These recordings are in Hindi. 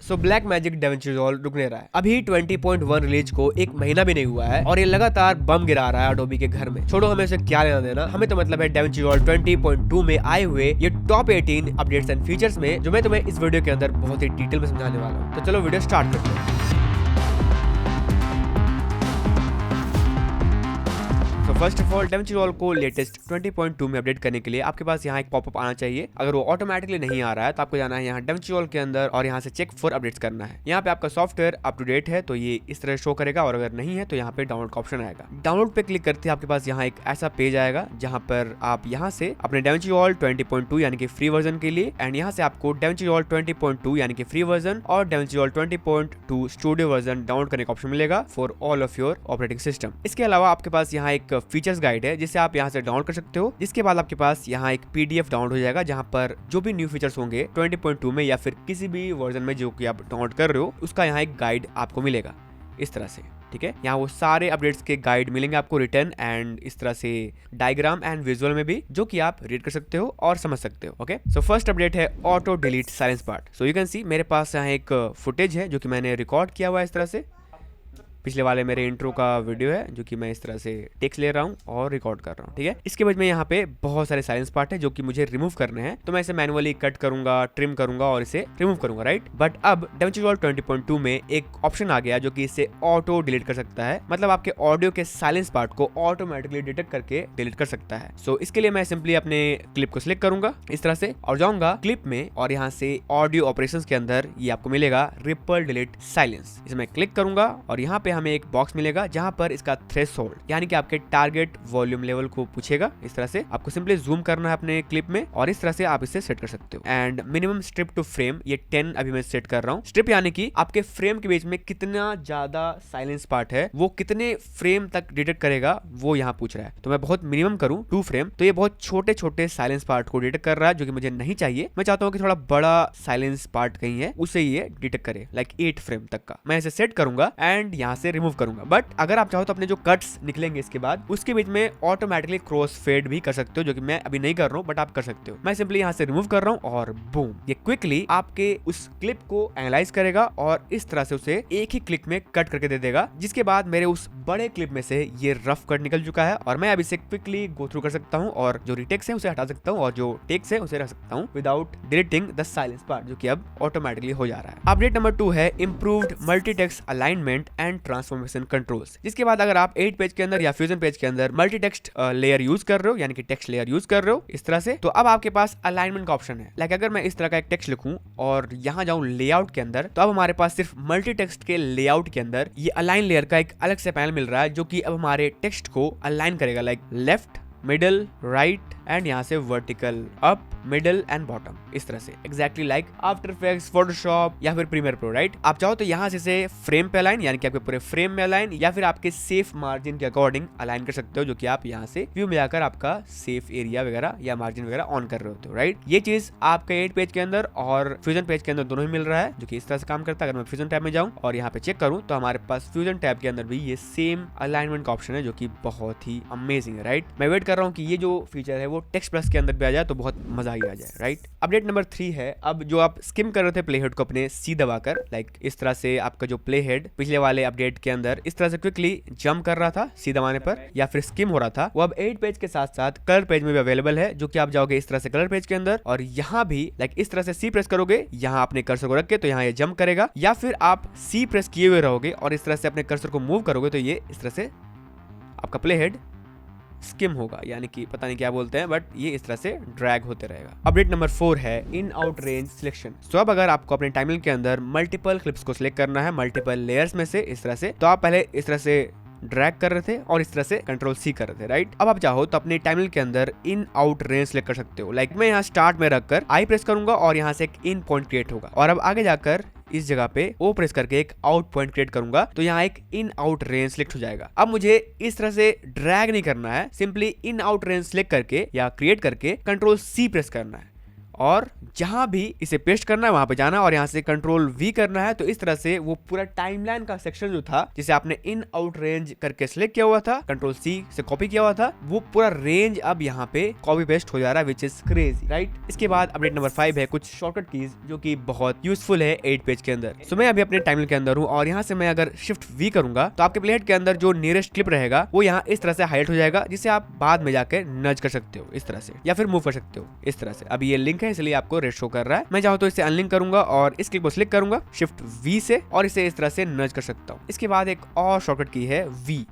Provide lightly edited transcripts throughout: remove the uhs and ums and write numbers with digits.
So black magic da Vinci resolve रुक नहीं रहा है। अभी 20.1 रिलीज को एक महीना भी नहीं हुआ है और ये लगातार बम गिरा रहा है एडोबी के घर में। छोड़ो हमें से क्या लेना देना, हमें तो मतलब है डाविंची रिजॉल्व 20.2 में आए हुए ये टॉप 18 अपडेट्स एंड फीचर्स में, जो मैं तुम्हें इस वीडियो के अंदर बहुत ही डिटेल में समझाने वाला हूँ। तो चलो वीडियो स्टार्ट करते हैं। First of all da Vinci resolve को लेटेस्ट 20.2 में अपडेट करने के लिए आपके पास यहाँ एक पॉपअप आना चाहिए। अगर वो ऑटोमेटिकली नहीं आ रहा है तो आपको जाना है यहाँ डाविंची रिजॉल्व के अंदर और यहाँ से चेक फॉर अपडेट्स करना है। यहाँ पे आपका सॉफ्टवेयर अप टू डेट है तो ये इस तरह शो करेगा, और अगर नहीं है तो यहाँ पे डाउनलोड का ऑप्शन आएगा। डाउनलोड पे क्लिक करते हैं आपके पास यहाँ एक ऐसा पेज आएगा जहाँ पर आप यहाँ से अपने डाविंची रिजॉल्व 20.2 यानी कि फ्री वर्जन के लिए, एंड यहाँ से आपको डाविंची रिजॉल्व 20.2 यानी कि फ्री वर्जन और da Vinci resolve 20.2 studio version download करने का ऑप्शन मिलेगा for all of your operating system. इसके अलावा आपके पास यहाँ एक फीचर्स गाइड है जिसे आप यहाँ से डाउनलोड कर सकते हो। जिसके बाद आपके पास यहाँ एक पीडीएफ डाउनलोड हो जाएगा जहाँ पर जो भी न्यू फीचर्स होंगे 20.2 में या फिर किसी भी वर्जन में जो कि आप डाउनलोड कर रहे हो उसका यहाँ एक गाइड आपको मिलेगा इस तरह से। ठीक है, यहाँ वो सारे अपडेट्स के गाइड मिलेंगे आपको रिटर्न एंड इस तरह से डायग्राम एंड विजुअल में भी, जो कि आप रीड कर सकते हो और समझ सकते हो। ओके, सो फर्स्ट अपडेट है auto delete silence part. So you can सी मेरे पास यहाँ एक फुटेज है जो कि मैंने रिकॉर्ड किया हुआ है इस तरह से। पिछले वाले मेरे इंट्रो का वीडियो है जो कि मैं इस तरह से टेक्स्ट ले रहा हूँ और रिकॉर्ड कर रहा हूँ। ठीक है, इसके बाद में यहाँ पे बहुत सारे साइलेंस पार्ट है जो कि मुझे रिमूव करने हैं, तो मैं इसे मैनुअली कट करूंगा, ट्रिम करूंगा और इसे रिमूव करूंगा, राइट। बट अब डाविंची रिजॉल्व 20.2 में एक ऑप्शन आ गया जो कि इसे ऑटो डिलीट कर सकता है, मतलब आपके ऑडियो के साइलेंस पार्ट को ऑटोमेटिकली डिटेक्ट करके डिलीट कर सकता है। सो इसके लिए मैं सिंपली अपने क्लिप को सिलेक्ट करूंगा इस तरह से और जाऊंगा क्लिप में, और यहाँ से ऑडियो ऑपरेशंस के अंदर ये आपको मिलेगा रिपल डिलीट साइलेंस। इसमें क्लिक करूंगा और यहाँ पे हमें एक बॉक्स मिलेगा जहां पर इसका थ्रेशोल्ड यानी कि आपके टारगेट वॉल्यूम लेवल को पूछेगा। इस तरह से आपको सिंपली जूम करना है अपने क्लिप में और इस तरह से आप इसे सेट कर सकते हो। And minimum strip to frame ये 10 अभी मैं सेट कर रहा हूँ। स्ट्रिप यानी कि आपके फ्रेम के बीच में कितना ज्यादा साइलेंस पार्ट है, वो कितने फ्रेम तक डिटेक्ट करेगा वो यहाँ पूछ रहा है। तो मैं बहुत मिनिमम करूँ 2 फ्रेम, तो ये बहुत छोटे छोटे साइलेंस पार्ट को डिटेक्ट कर रहा है जो कि मुझे नहीं चाहिए। मैं चाहता हूँ कि थोड़ा बड़ा साइलेंस पार्ट कहीं है उसे ये डिटेक्ट करे, लाइक 8 फ्रेम तक का। मैं इसे सेट करूंगा एंड यहाँ से रिमूव करूंगा। बट अगर आप चाहो तो अपने जो कट्स निकलेंगे इसके बाद उसके बीच में ऑटोमेटिकली क्रॉस फेड भी कर सकते हो, जो कि मैं अभी नहीं कर रहा हूँ बट आप कर सकते हो। मैं सिंपली यहाँ से रिमूव कर रहा हूँ और बूम, ये क्विकली आपके उस क्लिप को एनालाइज करेगा और इस तरह से उसे एक ही क्लिक में कट करके दे देगा। जिसके बाद मेरे उस बड़े क्लिप में से ये रफ कट निकल चुका है और मैं अब इसे क्विकली गो थ्रू कर सकता हूँ और जो रिटेक्स है उसे हटा सकता हूँ और जो टेक्स है उसे रख सकता हूँ without deleting the silence part, जो कि अब ऑटोमेटिकली हो जा रहा है। अपडेट नंबर 2 है improved multitext alignment and transformation controls. जिसके बाद अगर आप 8 पेज के अंदर या फ्यूजन पेज के अंदर मल्टी टेक्स्ट लेयर यूज कर रहे हो यानी कि टेक्स्ट लेयर यूज कर रहे हो इस तरह से, तो अब आपके पास अलाइनमेंट का ऑप्शन है। लाइक अगर मैं इस तरह का एक टेक्स्ट लिखूं और यहाँ जाऊं लेआउट के अंदर, तो अब हमारे पास सिर्फ मल्टी टेक्स्ट के लेआउट के अंदर ये अलाइन लेयर का एक अलग से पैनल मिल रहा है जो कि अब हमारे टेक्स्ट को अलाइन करेगा, like left, middle, right and यहाँ से vertical, up, middle and bottom, इस तरह से exactly like after effects, Photoshop या फिर प्रीमियर प्रो, राइट। आप चाहो तो यहाँ से इसे फ्रेम पे अलाइन यानी कि आपके पूरे फ्रेम में अलाइन या फिर आपके सेफ मार्जिन के अकॉर्डिंग अलाइन कर सकते हो, जो कि आप यहाँ से व्यू में जाकर आपका सेफ एरिया वगैरह या मार्जिन वगैरह ऑन कर रहे होते हो, राइट। ये चीज आपके 8 पेज के अंदर और फ्यूजन पेज के अंदर दोनों ही मिल रहा है, जो कि इस तरह से काम करता है। अगर मैं फ्यूजन टैब में जाऊँ और यहाँ पे चेक करूँ तो हमारे पास फ्यूजन टैब के अंदर भी ये सेम अलाइनमेंट का ऑप्शन है, जो कि बहुत ही अमेजिंग है, राइट। मैं वेट कर रहा हूँ कि ये जो फीचर है वो टेक्स्ट प्लस के अंदर भी आ जाए तो बहुत मजा ही आ जाए, राइट। अपडेट नंबर 3 है, अब जो आप स्किम कर रहे थे प्ले हेड को अपने सी दबाकर, लाइक इस तरह से आपका जो प्ले हेड पिछले वाले अपडेट के अंदर इस तरह से क्विकली जंप कर रहा था सी दबाने पर या फिर स्किम हो रहा था, वो अब 8 पेज के साथ साथ कलर पेज में भी अवेलेबल है, जो कि आप जाओगे इस तरह से कलर पेज के अंदर और यहाँ भी लाइक इस तरह से सी प्रेस करोगे, यहाँ अपने कर्सर को रख के तो यहाँ ये जंप करेगा, या फिर आप सी प्रेस किए हुए रहोगे और इस तरह से अपने कर्सर को मूव करोगे तो ये इस तरह से आपका प्ले हेड स्किम होगा, यानी कि पता नहीं क्या बोलते हैं बट ये इस तरह से ड्रैग होते रहेगा। अपडेट नंबर 4 है इन आउट रेंज सिलेक्शन। तो अब अगर आपको अपने टाइमलाइन के अंदर मल्टीपल क्लिप्स को सिलेक्ट करना है मल्टीपल लेयर्स में से इस तरह से, तो आप पहले इस तरह से ड्रैग कर रहे थे और इस तरह से कंट्रोल सी कर रहे थे, राइट। अब आप चाहो तो अपने टाइमलाइन के अंदर इन आउट रेंज सेलेक्ट कर सकते हो। लाइक मैं यहाँ स्टार्ट में रखकर आई प्रेस करूंगा और यहाँ से एक इन पॉइंट क्रिएट होगा, और अब आगे जाकर इस जगह पे ओ प्रेस करके एक आउट पॉइंट क्रिएट करूंगा तो यहाँ एक इन आउट रेंज सिलेक्ट हो जाएगा। अब मुझे इस तरह से ड्रैग नहीं करना है, simply in out range select करके या क्रिएट करके कंट्रोल सी प्रेस करना है और जहां भी इसे पेस्ट करना है वहां पे जाना और यहाँ से कंट्रोल V करना है। तो इस तरह से वो पूरा टाइमलाइन का सेक्शन जो था जिसे आपने इन आउट रेंज करके सिलेक्ट किया हुआ था, कंट्रोल C से कॉपी किया हुआ था, वो पूरा रेंज अब यहाँ पे कॉपी पेस्ट हो जा रहा है, विच इज क्रेजी, राइट। इसके बाद अपडेट नंबर 5 है कुछ शॉर्टकट कीज जो कि बहुत यूजफुल है 8 पेज के अंदर। सो मैं अभी अपने टाइमलाइन के अंदर हूँ और यहाँ से मैं अगर शिफ्ट V करूंगा तो आपके प्लेहेड के अंदर जो नियरेस्ट क्लिप रहेगा वो यहाँ इस तरह से हाईलाइट हो जाएगा, जिसे आप बाद में जाकर नज कर सकते हो इस तरह से, या फिर मूव कर सकते हो इस तरह से। अभी ये लिंक है इसलिए आपको रेड शो कर रहा है। मैं चाहूँ तो इसे अनलिंक करूंगा और इस क्लिप को सिलेक्ट करूंगा शिफ्ट V से और इसे इस तरह से नज कर सकता हूँ। इसके बाद एक और शॉर्टकट की है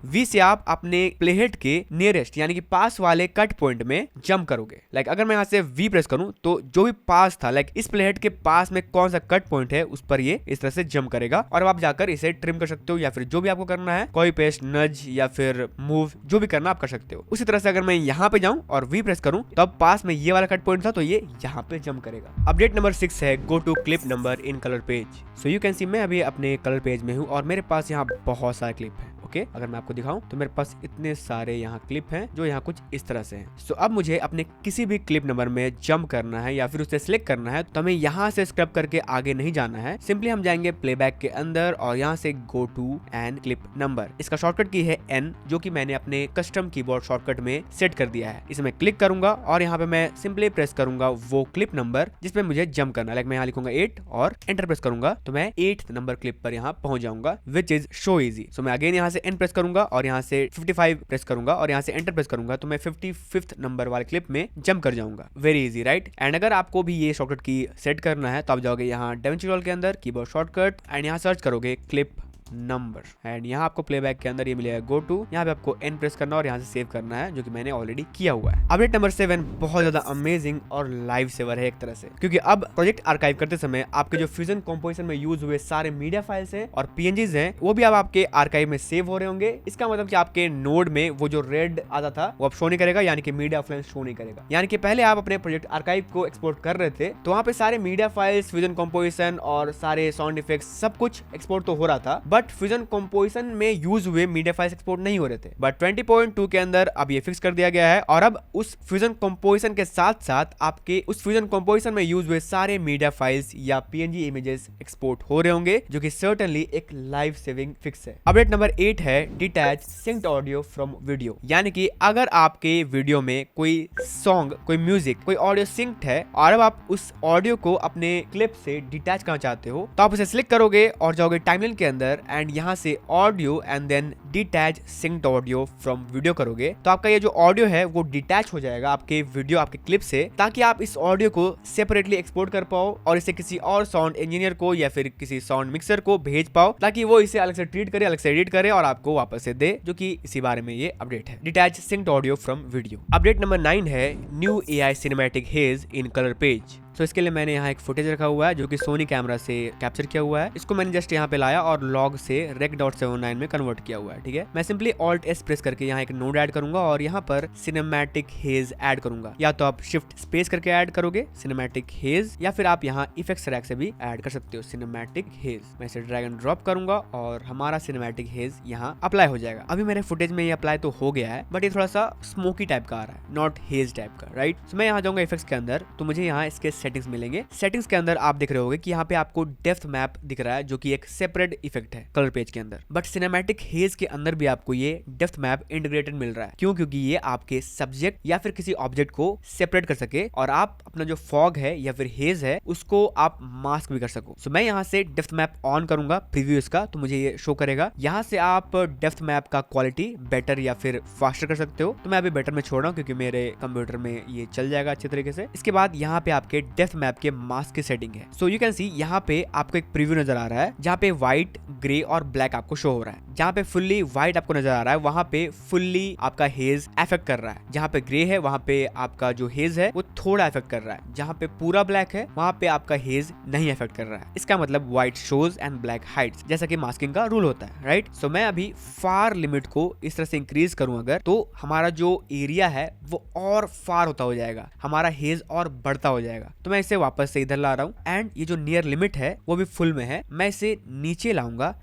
V से आप अपने प्लेहेड के नियरेस्ट यानी कि पास वाले कट पॉइंट में जंप करोगे। लाइक अगर मैं यहाँ से V प्रेस करूँ तो जो भी पास था, लाइक इस प्लेहेड के पास में कौन सा कट पॉइंट है उस पर ये इस तरह से जंप करेगा और अब आप जाकर इसे ट्रिम कर सकते हो, या फिर जो भी आपको करना है कॉपी पेस्ट, नज या फिर मूव, जो भी करना आप कर सकते हो। उसी तरह से अगर मैं यहाँ पे जाऊं और V प्रेस करूं तो अब पास में ये वाला कट पॉइंट था तो ये यहाँ पे जंप करेगा। अपडेट नंबर 6 है go to clip number in colour page. So you can see मैं अभी अपने कलर पेज में हूँ और मेरे पास यहाँ बहुत सारे क्लिप है। ओके, अगर मैं आपको दिखाऊं तो मेरे पास इतने सारे यहाँ क्लिप हैं जो यहाँ कुछ इस तरह से हैं। सो अब मुझे अपने किसी भी क्लिप नंबर में जंप करना है या फिर उसे सिलेक्ट करना है तो हमें यहाँ से स्क्रब करके आगे नहीं जाना है। सिंपली हम जाएंगे प्लेबैक के अंदर और यहाँ से go to end clip number. इसका शॉर्टकट की है N, जो कि मैंने अपने कस्टम कीबोर्ड शॉर्टकट में सेट कर दिया है। इसे मैं क्लिक करूंगा और यहाँ पे मैं सिंपली प्रेस करूंगा वो क्लिप नंबर जिसमें मुझे जंप करना है। लाइक मैं यहाँ लिखूंगा 8 और एंटर प्रेस करूंगा तो मैं 8th नंबर क्लिप पर यहाँ पहुंच जाऊंगा, विच इज शो इजी। सो मैं अगेन यहाँ से N प्रेस करूंगा और यहाँ से 55 प्रेस करूंगा और यहाँ से एंटर प्रेस करूंगा तो मैं 55th नंबर वाले क्लिप में जंप कर जाऊंगा। Very easy, right. एंड अगर आपको भी ये शॉर्टकट की सेट करना है तो आप जाओगे यहाँ डाविंची रिजॉल्व के अंदर कीबोर्ड शॉर्टकट एंड यहाँ सर्च करोगे क्लिप नंबर एंड यहाँ आपको प्लेबैक के अंदर ये मिलेगा गो टू। यहाँ पे आपको N प्रेस करना और यहाँ से सेव करना है, जो कि मैंने ऑलरेडी किया हुआ है। अपडेट नंबर 7 बहुत ज्यादा अमेजिंग और लाइव सेवर है एक तरह से, क्योंकि अब प्रोजेक्ट आर्काइव करते समय आपके जो फ्यूजन कंपोजिशन में यूज हुए सारे मीडिया फाइल्स हैं और PNGs हैं वो भी अब आपके आर्काइव में सेव हो रहे होंगे। इसका मतलब कि आपके नोड में वो जो रेड आता था वो अब शो नहीं करेगा, यानी कि मीडिया फ्लेंस शो नहीं करेगा। यानी कि पहले आप अपने प्रोजेक्ट आर्काइव को एक्सपोर्ट कर रहे थे तो वहाँ पे सारे मीडिया फाइल्स, फ्यूजन कंपोजिशन और सारे साउंड इफेक्ट्स सब कुछ एक्सपोर्ट तो हो रहा था, बट फ्यूजन कंपोजिशन में यूज हुए मीडिया फाइल्स एक्सपोर्ट नहीं हो रहे थे। बट 20.2 के अंदर अब ये फिक्स कर दिया गया है और अब उस फ्यूजन कंपोजिशन के साथ साथ आपके उस फ्यूजन कंपोजिशन में यूज हुए सारे मीडिया फाइल्स या PNG इमेजेस एक्सपोर्ट हो रहे होंगे, जो कि सर्टेनली एक लाइफ सेविंग फिक्स है। अपडेट नंबर 8 है detach synced audio from video. यानी कि अगर आपके वीडियो में कोई सॉन्ग, कोई म्यूजिक, कोई ऑडियो सिंक्ड है और अब आप उस ऑडियो को अपने क्लिप से डिटैच करना चाहते हो तो आप उसे सिलेक्ट करोगे और जाओगे टाइमलाइन के अंदर एंड यहाँ से audio and then detach synced audio from video करोगे तो आपका ये जो ऑडियो है वो डिटैच हो जाएगा आपके वीडियो, आपके क्लिप से, ताकि आप इस ऑडियो को सेपरेटली एक्सपोर्ट कर पाओ और इसे किसी और साउंड इंजीनियर को या फिर किसी साउंड मिक्सर को भेज पाओ ताकि वो इसे अलग से ट्रीट करे, अलग से एडिट करे और आपको वापस से दे, जो कि इसी बारे में ये अपडेट है, detach synced audio from video. Update number 9 है न्यू AI सिनेमैटिक हेज इन कलर पेज। तो इसके लिए मैंने यहाँ एक फुटेज रखा हुआ है जो कि सोनी कैमरा से कैप्चर किया हुआ है। इसको मैंने जस्ट यहाँ पे लाया और लॉग से rec.79 में कन्वर्ट किया हुआ है। ठीक है, मैं सिंपली Alt S प्रेस करके यहाँ एक नोड ऐड करूंगा और यहाँ पर सिनेमैटिक हेज ऐड करूंगा। या तो आप शिफ्ट स्पेस करके ऐड करोगे सिनेमैटिक हेज, या फिर आप यहाँ इफेक्ट्स रैक से भी ऐड कर सकते हो सिनेमैटिक हेज। मैं इसे ड्रैग एंड ड्रॉप करूंगा और हमारा सिनेमैटिक हेज यहाँ अप्लाई हो जाएगा। अभी मेरे फुटेज में ये अप्लाई तो हो गया है बट ये थोड़ा सा स्मोकी टाइप का आ रहा है, नॉट हेज टाइप का, राइट। तो मैं यहाँ जाऊंगा इफेक्ट्स के अंदर तो मुझे यहाँ इसके सेटिंग्स मिलेंगे। सेटिंग्स के अंदर आप देख रहे होंगे कि यहाँ पे आपको डेप्थ मैप दिख रहा है जो कि एक सेपरेट इफेक्ट है कलर पेज के अंदर, बट सिनेमैटिक हेज के अंदर भी आपको ये डेप्थ मैप इंटीग्रेटेड मिल रहा है। क्यों? क्योंकि ये आपके सब्जेक्ट या फिर किसी ऑब्जेक्ट को सेपरेट कर सके और आप अपना जो फॉग है या फिर हेज है उसको आप मास्क भी कर सको। सो मैं यहाँ से डेप्थ मैप ऑन करूंगा प्रीव्यू इसका तो मुझे ये शो करेगा। यहाँ से आप डेप्थ मैप का क्वालिटी बेटर या फिर फास्टर कर सकते हो, तो मैं अभी बेटर में छोड़ रहा हूँ क्योंकि मेरे कंप्यूटर में ये चल जाएगा अच्छे तरीके से। इसके बाद यहाँ पे आपके डेप्थ मैप के मास्क की सेटिंग है। सो यू कैन सी यहाँ पे आपको एक प्रीव्यू नजर आ रहा है जहाँ पे व्हाइट, ग्रे और ब्लैक आपको शो हो रहा है। जहाँ पे फुल्ली व्हाइट आपको नजर आ रहा है वहां पे फुल्ली आपका हेज इफेक्ट कर रहा है। जहाँ पे ग्रे है वहां पे आपका जो हेज है वो थोड़ा इफेक्ट कर रहा है। जहाँ पे पूरा ब्लैक है वहां पे आपका हेज नहीं इफेक्ट कर रहा है। इसका मतलब white shows and black hides, जैसा कि मास्किंग का रूल होता है, राइट। सो मैं अभी फार लिमिट को इस तरह से इंक्रीज करूं अगर, तो हमारा जो एरिया है वो और फार होता हो जाएगा, हमारा हेज और बढ़ता हो जाएगा। तो मैं इसे वापस से इधर ला रहा हूँ एंड ये जो नियर लिमिट है वो भी फुल में है, मैं इसे नीचे लाऊंगा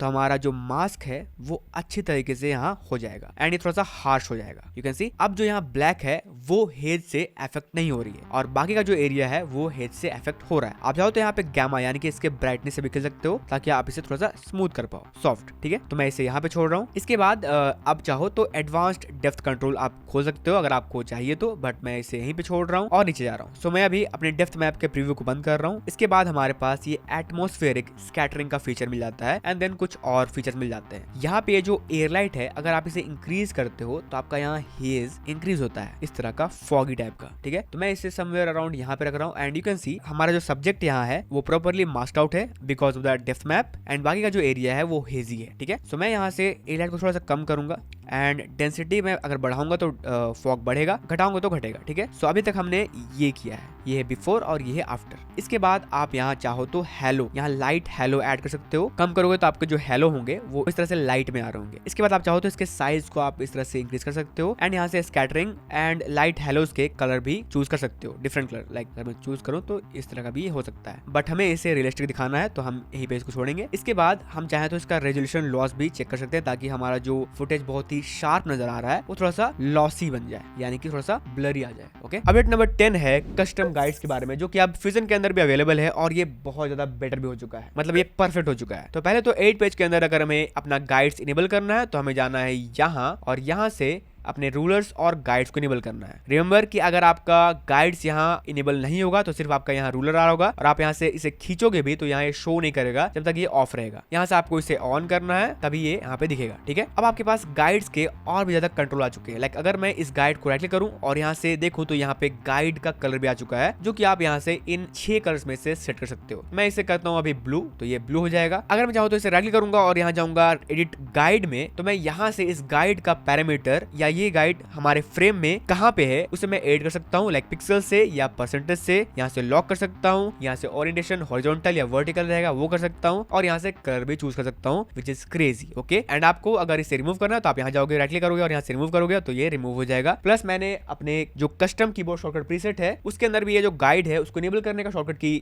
तो हमारा जो मास्क है वो अच्छी तरीके से यहाँ हो जाएगा एंड ये थोड़ा सा हार्श हो जाएगा। यू कैन सी अब जो यहाँ ब्लैक है वो हेज से इफेक्ट नहीं हो रही है और बाकी का जो एरिया है वो हेज से इफेक्ट हो रहा है। आप चाहो तो यहाँ पे गामा यानी कि इसके ब्राइटनेस से भी कर सकते हो ताकि आप इसे थोड़ा सा स्मूथ कर पाओ, सॉफ्ट। ठीक है, तो मैं इसे यहाँ पे छोड़ रहा हूँ। इसके बाद आप चाहो तो एडवांस्ड डेप्थ कंट्रोल आप खोल सकते हो अगर आपको चाहिए तो, बट मैं इसे यहीं पे छोड़ रहा हूँ और नीचे जा रहा हूँ। सो मैं अभी अपने डेप्थ मैप के प्रीव्यू को बंद कर रहा हूँ। इसके बाद हमारे पास ये एटमॉस्फेरिक स्कैटरिंग का फीचर मिल जाता है एंड देन कुछ और फीचर मिल जाते हैं। यहाँ पे जो एयरलाइट है अगर आप इसे इंक्रीज करते हो तो आपका यहाँ हेज इंक्रीज होता है, इस तरह का फॉगी टाइप का। ठीक है, तो मैं इसे समवेयर अराउंड यहाँ पे रख रहा हूँ एंड यू कैन सी हमारा जो सब्जेक्ट यहाँ है वो प्रॉपर्ली मास्क्ड आउट है because of the depth map and बाकी का जो एरिया है वो हेजी है। ठीक है, सो मैं यहाँ से एयरलाइट को थोड़ा सा कम करूंगा एंड डेंसिटी में अगर बढ़ाऊंगा तो फॉग बढ़ेगा, घटाऊंगा तो घटेगा। ठीक है, सो अभी तक हमने ये किया है, ये है बिफोर और ये है आफ्टर। इसके बाद आप यहाँ चाहो तो हेलो, यहाँ लाइट हेलो ऐड कर सकते हो। कम करोगे तो आपके जो हेलो होंगे वो इस तरह से लाइट में आ रहे होंगे। इसके बाद आप चाहो तो इसके साइज को आप इस तरह से इंक्रीज कर सकते हो एंड यहाँ से स्कैटरिंग एंड लाइट हेलोस के कलर भी चूज कर सकते हो, डिफरेंट कलर। लाइक अगर मैं चूज करूँ तो इस तरह का भी हो सकता है, बट हमें इसे रियलिस्टिक दिखाना है तो हम यहीं पे इसको छोड़ेंगे। इसके बाद हम चाहे तो इसका रेजोल्यूशन लॉस भी चेक कर सकते हैं ताकि हमारा जो फुटेज बहुत ही शार्प नजर आ रहा है वो थोड़ा सा लॉसी बन जाए, यानी कि थोड़ा सा ब्लरी आ जाए। ओके, अपडेट नंबर 10 है कस्टम गाइड्स के बारे में, जो कि अब फ्यूजन के अंदर भी अवेलेबल है और ये बहुत ज्यादा बेटर भी हो चुका है, मतलब ये परफेक्ट हो चुका है। तो पहले तो 8 पेज के अंदर अगर हमें अपना गाइड्स इनेबल करना है तो हमें जाना है यहाँ और यहाँ से अपने रूलर्स और गाइड्स को इनेबल करना है। रिमेंबर कि अगर आपका गाइड्स यहाँ इनेबल नहीं होगा तो सिर्फ आपका यहाँ रूलर आ रहा होगा और आप यहाँ से इसे खींचोगे भी तो यहाँ ये शो नहीं करेगा जब तक ये ऑफ रहेगा। यहाँ से आपको इसे ऑन करना है तभी ये यहाँ पे दिखेगा। ठीक है, अब आपके पास गाइड्स के और भी ज्यादा कंट्रोल आ चुके हैं। लाइक अगर मैं इस गाइड को राइट क्लिक करूँ और यहाँ से देखूँ तो यहाँ पे गाइड का कलर भी आ चुका है जो कि आप यहाँ से इन 6 कलर्स में से सेट कर सकते हो। मैं इसे करता हूँ अभी ब्लू, तो ये ब्लू हो जाएगा। अगर मैं चाहूँ तो इसे राइट क्लिक करूंगा और यहाँ जाऊंगा एडिट गाइड में, तो मैं यहाँ से इस गाइड का पैरामीटर या ये गाइड हमारे फ्रेम में कहाँ पे है उसे मैं ऐड कर सकता हूँ, लाइक पिक्सल से या परसेंटेज से। यहाँ से लॉक कर सकता हूँ, यहाँ से ओरिएंटेशन हॉरिजॉन्टल या वर्टिकल रहेगा वो कर सकता हूँ और यहाँ से कलर भी चूज कर सकता हूँ, which is crazy. Okay, and आपको अगर इसे रिमूव करना है तो आप यहाँ जाओगे, राइट क्लिक करोगे और यहाँ से रिमूव करोगे तो ये रिमूव हो जाएगा। प्लस मैंने अपने जो कस्टम कीबोर्ड शॉर्टकट प्रीसेट है उसके अंदर भी ये जो गाइड है उसको इनेबल करने का शॉर्टकट की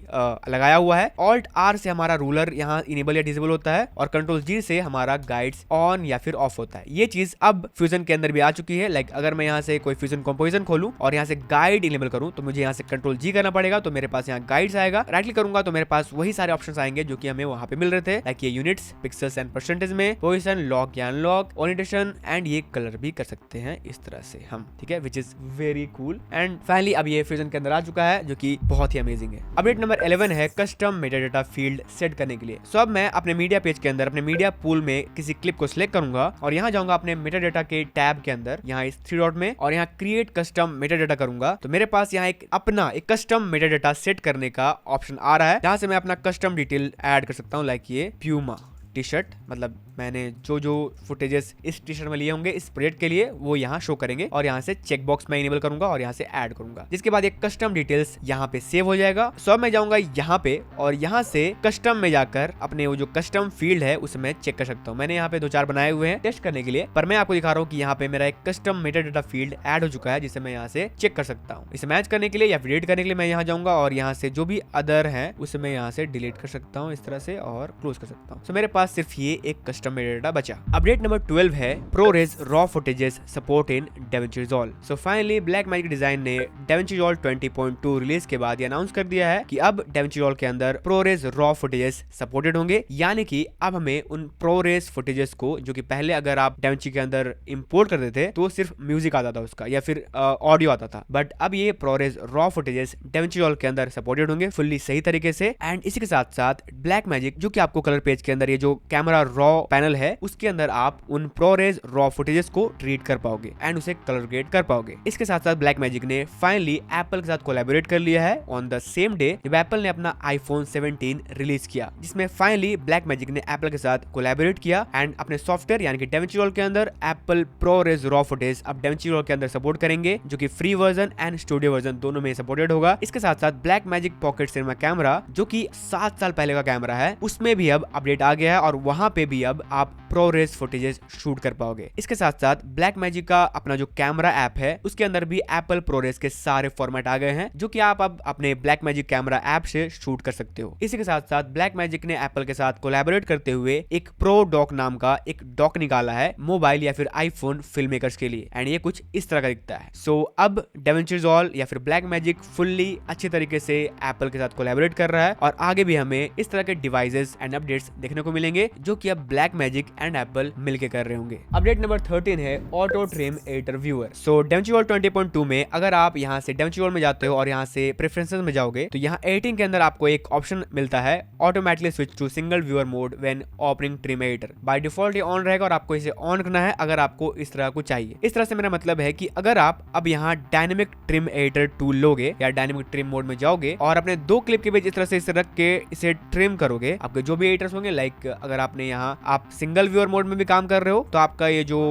लगाया हुआ है। ऑल्ट आर से हमारा रूलर यहाँ इनेबल या डिसेबल होता है और कंट्रोल जी से हमारा गाइड्स ऑन या फिर ऑफ होता है। ये चीज अब फ्यूजन के अंदर भी आ चुकी है। लाइक अगर मैं यहाँ से कोई फ्यूजन कंपोजिशन खोलूं और यहाँ से गाइड इनेबल करूं तो मुझे यहाँ से कंट्रोल जी करना पड़ेगा, तो मेरे पास यहाँ गाइड्स आएगा। राइट क्लिक करूंगा तो मेरे पास वही सारे ऑप्शंस आएंगे जो कि हमें वहां पे मिल रहे थे, लाइक ये यूनिट्स, पिक्सेल्स एंड परसेंटेज में, पोजीशन, लॉक या अनलॉक, ओरिएंटेशन एंड ये कलर भी कर सकते हैं इस तरह से हम। ठीक है, which is very cool and finally अब ये फ्यूजन के अंदर आ चुका है जो कि बहुत ही अमेजिंग है। अपडेट नंबर 11 है कस्टम मेटाडाटा फील्ड सेट करने के लिए। सो अब मैं अपने मीडिया पेज के अंदर अपने मीडिया पूल में किसी क्लिप को सिलेक्ट करूंगा और यहाँ जाऊंगा अपने मेटाडाटा के टैब के अंदर, यहाँ इस 3 डॉट में, और यहाँ क्रिएट कस्टम मेटाडाटा करूंगा तो मेरे पास यहाँ एक कस्टम मेटाडाटा सेट करने का ऑप्शन आ रहा है जहां से मैं अपना कस्टम डिटेल ऐड कर सकता हूँ। लाइक ये प्यूमा टी शर्ट, मतलब मैंने जो फुटेजेस इस टी शर्ट में लिए होंगे इस प्रोजेक्ट के लिए वो यहाँ शो करेंगे और यहाँ से चेक बॉक्स में इनेबल करूंगा और यहाँ से ऐड करूंगा, जिसके बाद ये कस्टम डिटेल्स यहाँ पे सेव हो जाएगा। सो अब मैं जाऊंगा यहाँ पे और यहाँ से कस्टम में जाकर अपने वो जो कस्टम फील्ड है उसे मैं चेक कर सकता हूँ। मैंने यहाँ पे 2-4 बनाए हुए हैं टेस्ट करने के लिए, पर मैं आपको दिखा रहा हूँ कि यहाँ पे मेरा एक कस्टम मेटाडाटा फील्ड ऐड हो चुका है जिसे मैं यहाँ से चेक कर सकता हूँ। इसे मैच करने के लिए या डिलीट करने के लिए मैं यहाँ जाऊंगा और यहाँ से जो भी अदर है उसे मैं यहाँ से डिलीट कर सकता हूँ इस तरह से और क्लोज कर सकता हूँ। सो मेरे पास सिर्फ ये एक कस्टम मेटाडाटा बचा। अपडेट नंबर 12 है ProRes raw footages support in DaVinci Resolve। So finally Blackmagic Design ने DaVinci Resolve 20.2 रिलीज के बाद ये अनाउंस कर दिया है कि अब DaVinci Resolve के अंदर ProRes रॉ फुटेजेस सपोर्टेड होंगे, यानी कि अब हमें उन ProRes फुटेजेस को, जो कि पहले अगर आप DaVinci के अंदर इंपोर्ट करते थे तो सिर्फ म्यूजिक आता था उसका या फिर ऑडियो आता था, बट अब ये ProRes raw footages DaVinci Resolve के अंदर सपोर्टेड होंगे फुल्ली सही तरीके से। एंड इसी के साथ साथ ब्लैकमैजिक, जो कि आपको कलर पेज के अंदर ये जो कैमरा रॉ पैनल है उसके अंदर आप उन ProRes रॉ फुटेजेस को ट्रीट कर पाओगे एंड उसे कलर ग्रेड कर पाओगे। इसके साथ साथ ब्लैकमैजिक ने फाइनली एप्पल के साथ कोलैबोरेट कर लिया है ऑन द सेम डे जब एप्पल ने अपना iPhone 17 रिलीज किया, जिसमें फाइनली ब्लैकमैजिक ने एप्पल के साथ कोलैबोरेट किया एंड अपने सॉफ्टवेयर यानी कि DaVinci Resolve के अंदर एप्पल ProRes रॉ फुटेज अब DaVinci Resolve के अंदर सपोर्ट करेंगे, जो कि free version and studio version दोनों में सपोर्टेड होगा। इसके साथ साथ ब्लैकमैजिक पॉकेट सिनेमा कैमरा, जो कि 7 साल पहले का कैमरा है, उसमें भी अब अपडेट आ गया है और वहां पे भी अब आप प्रोरेस फुटेजेस शूट कर पाओगे। इसके साथ साथ ब्लैकमैजिक का अपना जो कैमरा ऐप है उसके अंदर भी एप्पल प्रोरेस के सारे फॉर्मेट आ गए हैं जो कि आप अब अपने ब्लैकमैजिक कैमरा ऐप से शूट कर सकते हो। इसी के साथ साथ ब्लैकमैजिक ने एप्पल के साथ कोलैबोरेट करते हुए एक प्रो डॉक नाम का एक डॉक निकाला है मोबाइल या फिर आईफोन फिल्म मेकर्स के लिए, एंड ये कुछ इस तरह का दिखता है। सो अब DaVinci Resolve या फिर ब्लैकमैजिक फुल्ली अच्छी तरीके से एप्पल के साथ कोलैबोरेट कर रहा है और आगे भी हमें इस तरह के डिवाइसेस एंड अपडेट्स देखने को मिलेंगे जो कि अब ब्लैकमैजिक एंड एप्पल मिलके कर रहे होंगे। अपडेट नंबर 13 है ऑटो ट्रिम एडिटर व्यूअर। सो DaVinci Resolve 20.2 में अगर आप यहाँ से DaVinci Resolve में जाते हो और यहाँ से प्रेफरेंसेस में जाओगे तो यहाँ एडिटिंग के अंदर आपको एक ऑप्शन मिलता है automatically switch to single viewer mode when opening trim editor. By default ये ऑन रहेगा और आपको इसे ऑन करना है अगर आपको इस तरह को चाहिए। इस तरह से मेरा मतलब है कि अगर आप अब यहाँ डायनेमिक ट्रिम एडिटर टूल लोगे या डायनेमिक ट्रिम मोड में जाओगे और अपने दो क्लिप के बीच इस तरह से इसे रख के इसे ट्रिम करोगे, आपके जो भी एडिटर्स होंगे लाइक अगर आपने यहाँ आप सिंगल व्यूअर मोड में भी काम कर रहे हो तो आपका ये जो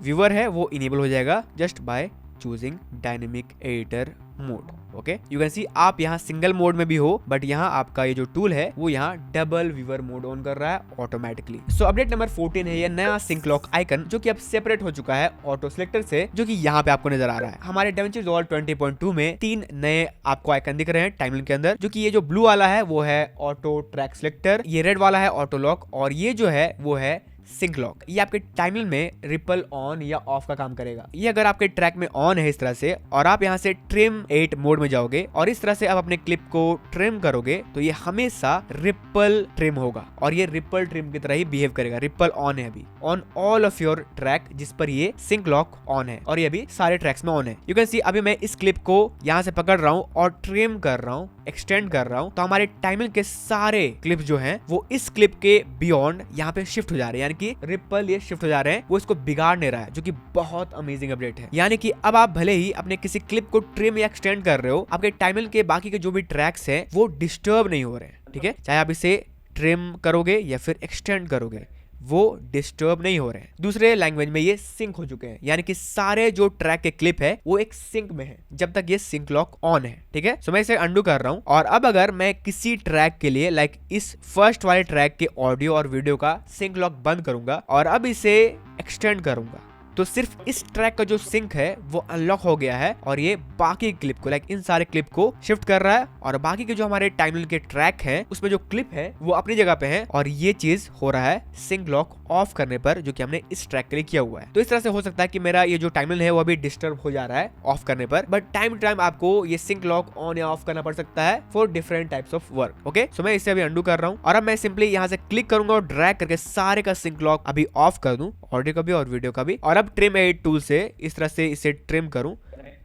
व्यूअर है वो इनेबल हो जाएगा just by choosing dynamic editor mode. Okay, you can सी आप यहाँ सिंगल मोड में भी हो बट यहाँ आपका ये जो टूल है वो यहाँ डबल व्यूअर मोड ऑन कर रहा है ऑटोमेटिकली। सो अपडेट नंबर 14 है ये नया सिंक लॉक आइकन जो कि अब सेपरेट हो चुका है ऑटो सिलेक्टर से, जो कि यहाँ पे आपको नजर आ रहा है। हमारे DaVinci Resolve 20.2 में 3 नए आपको आइकन दिख रहे हैं टाइमलाइन के अंदर, जो कि ये जो ब्लू वाला है वो है ऑटो ट्रैक सिलेक्टर, ये रेड वाला है ऑटो लॉक और ये जो है वो है सिंक लॉक। ये आपके टाइमलाइन में रिपल ऑन या ऑफ का काम करेगा। ये अगर आपके ट्रैक में ऑन है इस तरह से और आप यहाँ से ट्रिम 8 मोड में जाओगे और इस तरह से आप अपने क्लिप को ट्रिम करोगे तो ये हमेशा रिपल ट्रिम होगा और ये रिपल ट्रिम की तरह ही बिहेव करेगा। रिपल ऑन है अभी on all of your track जिस पर ये सिंक लॉक ऑन है और ये अभी सारे ट्रैक्स में ऑन है। यू कैन सी अभी मैं इस क्लिप को यहाँ से पकड़ रहा हूँ और ट्रिम कर रहा हूँ, एक्सटेंड कर रहा हूँ, तो हमारे टाइमलाइन के सारे क्लिप जो हैं वो इस क्लिप के बियॉन्ड यहाँ पे शिफ्ट हो जा रहे हैं, यानी कि रिपल ये शिफ्ट हो जा रहे हैं, वो इसको बिगाड़ नहीं रहा है, जो कि बहुत अमेजिंग अपडेट है। यानी कि अब आप भले ही अपने किसी क्लिप को ट्रिम या एक्सटेंड कर रहे हो, आपके टाइमलाइन के बाकी के जो भी ट्रैक्स हैं वो डिस्टर्ब नहीं हो रहे हैं। ठीक है, चाहे आप इसे ट्रिम करोगे या फिर एक्सटेंड करोगे वो डिस्टर्ब नहीं हो रहे हैं। दूसरे लैंग्वेज में ये सिंक हो चुके हैं, यानी कि सारे जो ट्रैक के क्लिप है वो एक सिंक में है जब तक ये सिंक लॉक ऑन है। ठीक है, सो मैं इसे अंडू कर रहा हूं और अब अगर मैं किसी ट्रैक के लिए लाइक इस फर्स्ट वाले ट्रैक के ऑडियो और वीडियो का सिंक लॉक बंद करूंगा और अब इसे एक्सटेंड करूंगा तो सिर्फ इस ट्रैक का जो सिंक है वो अनलॉक हो गया है और ये बाकी क्लिप को लाइक इन सारे क्लिप को शिफ्ट कर रहा है और बाकी के जो हमारे टाइमलाइन के ट्रैक हैं उसमें जो क्लिप है वो अपनी जगह पे है और ये चीज हो रहा है सिंक लॉक ऑफ करने पर, जो कि हमने इस ट्रैक के लिए किया हुआ है। तो इस तरह से हो सकता है कि मेरा ये जो टाइमलाइन है वो अभी डिस्टर्ब हो जा रहा है ऑफ करने पर, बट टाइम टू टाइम आपको ये सिंक लॉक ऑन या ऑफ करना पड़ सकता है for different types of work. Okay, so मैं इसे अभी अंडू कर रहा हूँ और अब मैं सिंपली यहाँ से क्लिक करूंगा और ड्रैग करके सारे का सिंक लॉक अभी ऑफ कर दूं, ऑडियो का भी और वीडियो का भी, और अब ट्रिम एडिट टूल से इस तरह से इसे ट्रिम करूं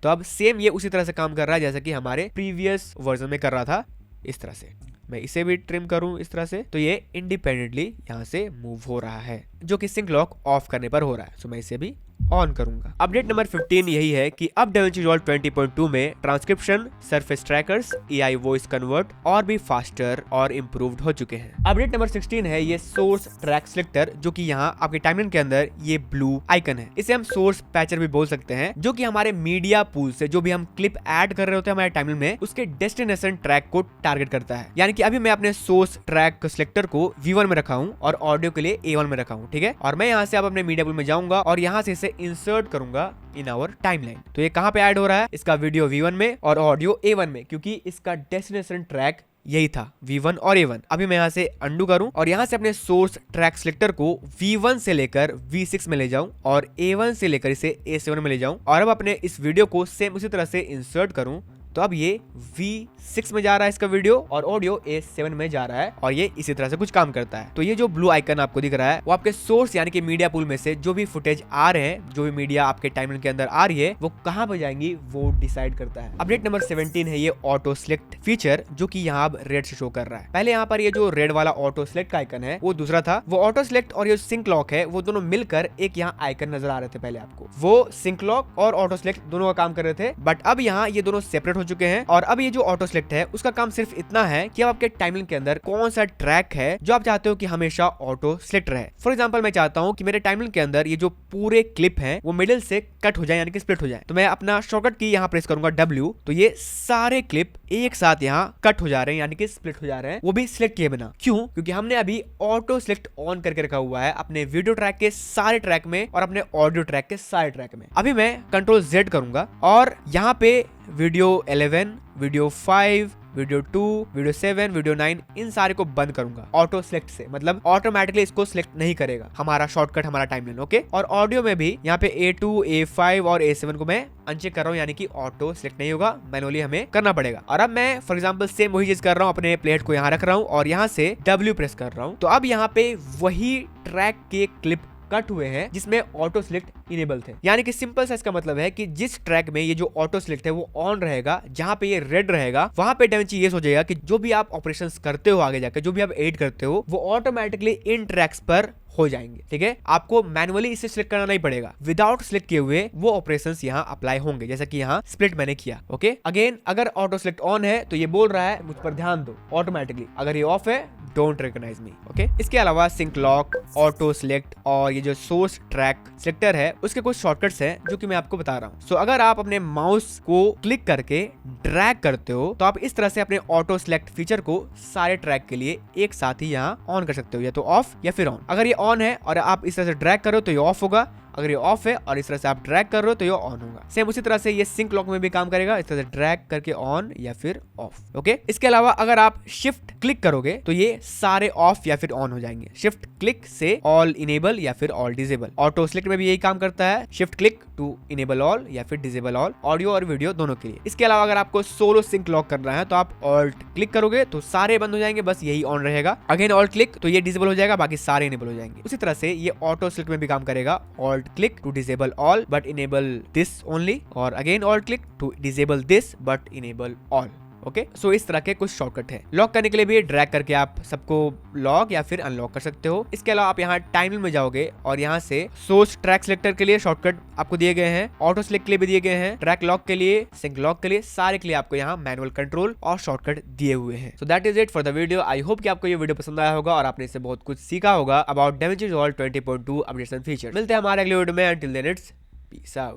तो अब सेम ये उसी तरह से काम कर रहा है जैसा कि हमारे प्रीवियस वर्जन में कर रहा था। इस तरह से मैं इसे भी ट्रिम करूं इस तरह से तो ये इंडिपेंडेंटली यहाँ से मूव हो रहा है, जो कि सिंक लॉक ऑफ करने पर हो रहा है। सो मैं इसे भी ऑन करूंगा। अपडेट नंबर 15 यही है कि अब DaVinci Resolve 20.2 में transcription, surface trackers, AI voice convert और भी फास्टर और इम्प्रूव्ड हो चुके हैं। अपडेट नंबर 16 है ये सोर्स ट्रैक सिलेक्टर, जो कि यहाँ आपके टाइमलाइन के अंदर ये ब्लू आइकन है। इसे हम सोर्स पैचर भी बोल सकते हैं, जो कि हमारे मीडिया पूल से जो भी हम क्लिप ऐड कर रहे होते हैं हमारे टाइमलाइन में उसके डेस्टिनेशन ट्रैक को टारगेट करता है। यानी कि अभी मैं अपने सोर्स ट्रैक सिलेक्टर को V1 में रखा हूँ और ऑडियो के लिए A1 में रखा हूँ। ठीक है, और मैं यहाँ से अब अपने मीडिया पूल में जाऊंगा और यहाँ से इसे इंसर्ट करूंगा इन आवर टाइमलाइन। तो ये कहां पे ऐड हो रहा है, इसका वीडियो V1 में और ऑडियो A1 में, क्योंकि इसका डेस्टिनेशन ट्रैक यही था V1 और A1। अभी मैं यहाँ से अंडू करूं और यहाँ से अपने सोर्स ट्रैक सिलेक्टर को V1 से लेकर V6 में ले जाऊं और A1 से लेकर इसे A7 में ले जाऊं और अब अपने इस वीडियो को सेम उसी तरह से इंसर्ट करूं तो अब ये V6 में जा रहा है इसका वीडियो और ऑडियो A7 में जा रहा है और ये इसी तरह से कुछ काम करता है। तो ये जो ब्लू आइकन आपको दिख रहा है वो आपके सोर्स यानी कि मीडिया पूल में से जो भी फुटेज आ रहे हैं, जो भी मीडिया आपके टाइमलाइन के अंदर आ रही है वो कहां पे जाएंगी वो डिसाइड करता है। अपडेट नंबर 17 है ये ऑटो सिलेक्ट फीचर, जो कि यहाँ अब रेड से शो कर रहा है। पहले यहाँ पर ये जो रेड वाला ऑटो सिलेक्ट का आइकन है वो दूसरा था, वो ऑटो सिलेक्ट और ये सिंक लॉक है वो दोनों मिलकर एक यहाँ आइकन नजर आ रहे थे। पहले आपको वो सिंक लॉक और ऑटो सिलेक्ट दोनों का काम कर रहे थे, बट अब यहाँ ये दोनों सेपरेट हो हो चुके हैं। और अब ये जो ऑटो सिलेक्ट है उसका काम सिर्फ इतना है कि अब आपके टाइमलाइन के अंदर कौन सा ट्रैक है जो आप चाहते हो कि हमेशा ऑटो सिलेक्ट रहे। फॉर एग्जांपल मैं चाहता हूं कि मेरे टाइमलाइन के अंदर ये जो पूरे क्लिप हैं वो मिडिल से कट हो जाए यानी कि स्प्लिट हो जाए। तो मैं अपना शॉर्टकट की यहाँ प्रेस करूंगा W, तो ये सारे क्लिप एक साथ यहाँ कट हो जा रहे हैं यानी कि स्प्लिट हो जा रहे हैं, वो भी सिलेक्ट किए बिना। क्यों? क्योंकि हमने अभी ऑटो सिलेक्ट ऑन करके रखा हुआ है अपने वीडियो ट्रैक के सारे ट्रैक में और अपने ऑडियो ट्रैक के सारे ट्रैक में। अभी मैं कंट्रोल Z करूंगा और यहाँ पे video 11, video 5, video 2, video 7, video 9 इन सारे को बंद करूंगा ऑटो सिलेक्ट से, मतलब ऑटोमेटिकली इसको सिलेक्ट नहीं करेगा हमारा शॉर्टकट, हमारा टाइमलाइन। ओके, और ऑडियो में भी यहाँ पे A2, A5 और A7 को मैं अनचेक कर रहा हूँ यानी कि ऑटो सिलेक्ट नहीं होगा, मैनुअली हमें करना पड़ेगा। और अब मैं फॉर एग्जांपल सेम वही चीज कर रहा हूँ, अपने प्लेट को यहाँ रख रहा हूँ और यहाँ से W प्रेस कर रहा हूँ। तो अब यहाँ पे वही ट्रैक के क्लिप कट हुए हैं जिसमें ऑटो सिलेक्ट इनेबल थे, यानी कि सिंपल सा इसका मतलब है कि जिस ट्रैक में ये जो ऑटो सिलेक्ट है वो ऑन रहेगा, जहां पे ये रेड रहेगा वहां पे DaVinci ये सोचेगा कि जो भी आप ऑपरेशंस करते हो आगे जाकर, जो भी आप एडिट करते हो वो ऑटोमेटिकली इन ट्रैक्स पर हो जाएंगे। ठीक है, आपको मैनुअली इसे सिलेक्ट करना नहीं पड़ेगा, विदाउट सिलेक्ट किए हुए वो ऑपरेशंस यहाँ अप्लाई होंगे, जैसा कि यहाँ स्प्लिट मैंने किया। ओके, अगेन अगर ऑटो सिलेक्ट ऑन है तो ये बोल रहा है मुझ पर ध्यान दो ऑटोमेटिकली, अगर ये ऑफ है डोंट रिकॉग्नाइज मी। ओके, इसके अलावा सिंक लॉक, ऑटो सिलेक्ट और ये जो सोर्स ट्रैक सिलेक्टर है उसके कुछ शॉर्टकट्स हैं जो कि मैं आपको बता रहा हूँ। सो अगर आप अपने माउस को क्लिक करके ड्रैग करते हो तो आप इस तरह से अपने ऑटो सिलेक्ट फीचर को सारे ट्रैक के लिए एक साथ ही यहाँ ऑन कर सकते हो, या तो ऑफ या फिर ऑन। अगर ये ऑन है और आप इस तरह से ड्रैग करो तो ये ऑफ होगा, अगर ये ऑफ है और इस तरह से आप ड्रैग कर रहे हो तो ये ऑन होगा। सेम उसी तरह से ये सिंक लॉक में भी काम करेगा, इस तरह से ड्रैग करके ऑन या फिर ऑफ। ओके, इसके अलावा अगर आप शिफ्ट क्लिक करोगे तो ये सारे ऑफ या फिर ऑन हो जाएंगे। शिफ्ट क्लिक से ऑल इनेबल या फिर ऑल डिसेबल। ऑटो सिलेक्ट में भी यही काम करता है, shift click to enable all या फिर डिसेबल ऑल, ऑडियो और वीडियो दोनों के लिए। इसके अलावा अगर आपको सोलो सिंक लॉक करना है तो आप ऑल्ट क्लिक करोगे तो सारे बंद हो जाएंगे, बस यही ऑन रहेगा। अगेन ऑल्ट क्लिक तो ये डिसेबल हो जाएगा, बाकी सारे इनेबल हो जाएंगे। उसी तरह से ये ऑटो सिलेक्ट में भी काम करेगा, alt click to disable all but enable this only, और again alt click to disable this but enable all। Okay, so इस तरह के कुछ शॉर्टकट है। लॉक करने के लिए भी ड्रैग करके आप सबको लॉक या फिर अनलॉक कर सकते हो। इसके अलावा आप यहाँ टाइमलाइन में जाओगे और यहाँ से सोर्स ट्रैक सिलेक्टर के लिए शॉर्टकट आपको दिए गए हैं, ऑटो सिलेक्ट के लिए भी दिए गए हैं, ट्रैक लॉक के लिए, सिंक लॉक के लिए, सारे के लिए आपको यहाँ मैनुअल कंट्रोल और शॉर्टकट दिए हुए हैं। So that is it for the video. I hope कि आपको ये वीडियो पसंद आया होगा और आपने इससे बहुत कुछ सीखा होगा about DaVinci Resolve 20.2 updates and features. मिलते हैं हमारे अगले वीडियो में, until then it's peace out.